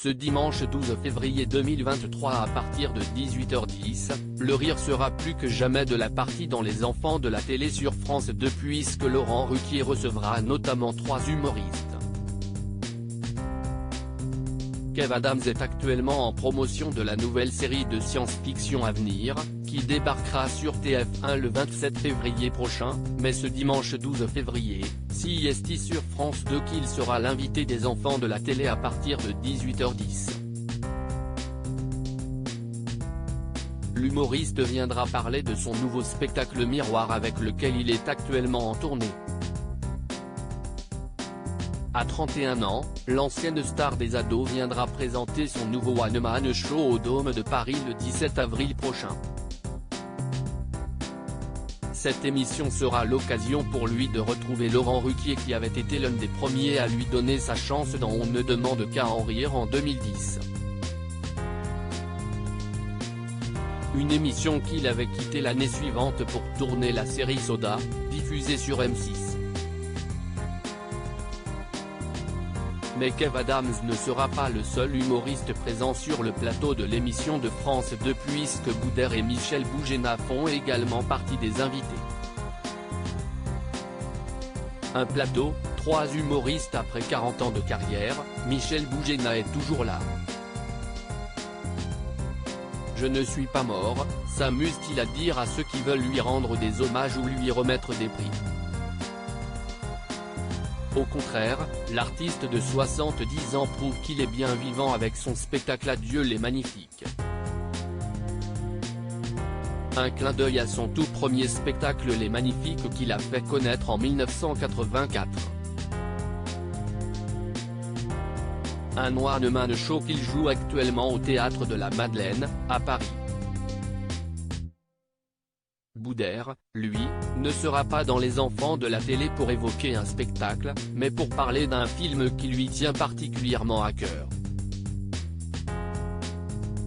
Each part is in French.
Ce dimanche 12 février 2023 à partir de 18h10, le rire sera plus que jamais de la partie dans Les Enfants de la télé sur France 2 puisque Laurent Ruquier recevra notamment 3 humoristes. Kev Adams est actuellement en promotion de la nouvelle série de science-fiction à venir, qui débarquera sur TF1 le 27 février prochain, mais ce dimanche 12 février, c'est sur France 2 qu'il sera l'invité des Enfants de la télé à partir de 18h10. L'humoriste viendra parler de son nouveau spectacle Miroir avec lequel il est actuellement en tournée. À 31 ans, l'ancienne star des ados viendra présenter son nouveau One Man Show au Dôme de Paris le 17 avril prochain. Cette émission sera l'occasion pour lui de retrouver Laurent Ruquier qui avait été l'un des premiers à lui donner sa chance dans On ne demande qu'à en rire en 2010. Une émission qu'il avait quittée l'année suivante pour tourner la série Soda, diffusée sur M6. Mais Kev Adams ne sera pas le seul humoriste présent sur le plateau de l'émission de France 2 puisque Boudère et Michel Boujena font également partie des invités. Un plateau, 3 humoristes après 40 ans de carrière, Michel Boujena est toujours là. Je ne suis pas mort, s'amuse-t-il à dire à ceux qui veulent lui rendre des hommages ou lui remettre des prix. Au contraire, l'artiste de 70 ans prouve qu'il est bien vivant avec son spectacle Adieu les Magnifiques. Un clin d'œil à son tout premier spectacle Les Magnifiques qu'il a fait connaître en 1984. Un One Man Show qu'il joue actuellement au Théâtre de la Madeleine, à Paris. Boudère, lui, ne sera pas dans Les Enfants de la télé pour évoquer un spectacle, mais pour parler d'un film qui lui tient particulièrement à cœur.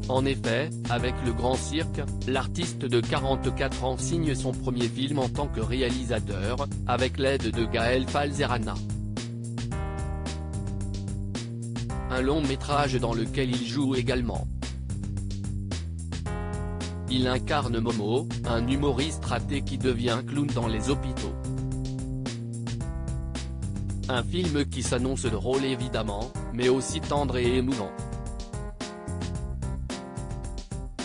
En effet, avec Le Grand Cirque, l'artiste de 44 ans signe son premier film en tant que réalisateur, avec l'aide de Gaël Falzerana. Un long métrage dans lequel il joue également. Il incarne Momo, un humoriste raté qui devient clown dans les hôpitaux. Un film qui s'annonce drôle évidemment, mais aussi tendre et émouvant.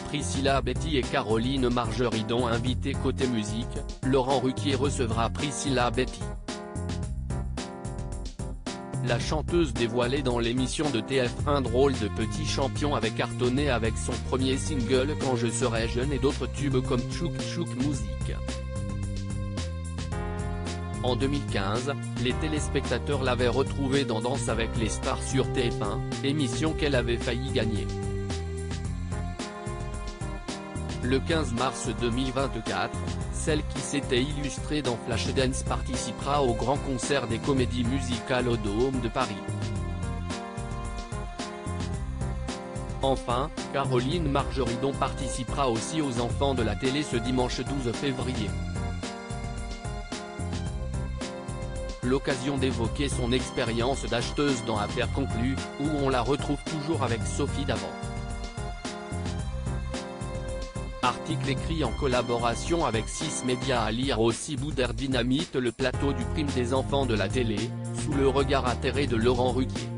Priscilla Betty et Caroline Margeridon invités côté musique, Laurent Ruquier recevra Priscilla Betty. La chanteuse dévoilée dans l'émission de TF1 Drôle de petit champion avait cartonné avec son premier single Quand je serai jeune et d'autres tubes comme Tchouk Tchouk Musique. En 2015, les téléspectateurs l'avaient retrouvée dans Danse avec les stars sur TF1, émission qu'elle avait failli gagner. Le 15 mars 2024, celle qui s'était illustrée dans Flashdance participera au grand concert des comédies musicales au Dôme de Paris. Enfin, Caroline Margeridon participera aussi aux Enfants de la télé ce dimanche 12 février. L'occasion d'évoquer son expérience d'acheteuse dans Affaires conclues, où on la retrouve toujours avec Sophie Davant. Article écrit en collaboration avec 6 médias à lire aussi. Boudère dynamite le plateau du prime des Enfants de la télé, sous le regard atterré de Laurent Ruquier.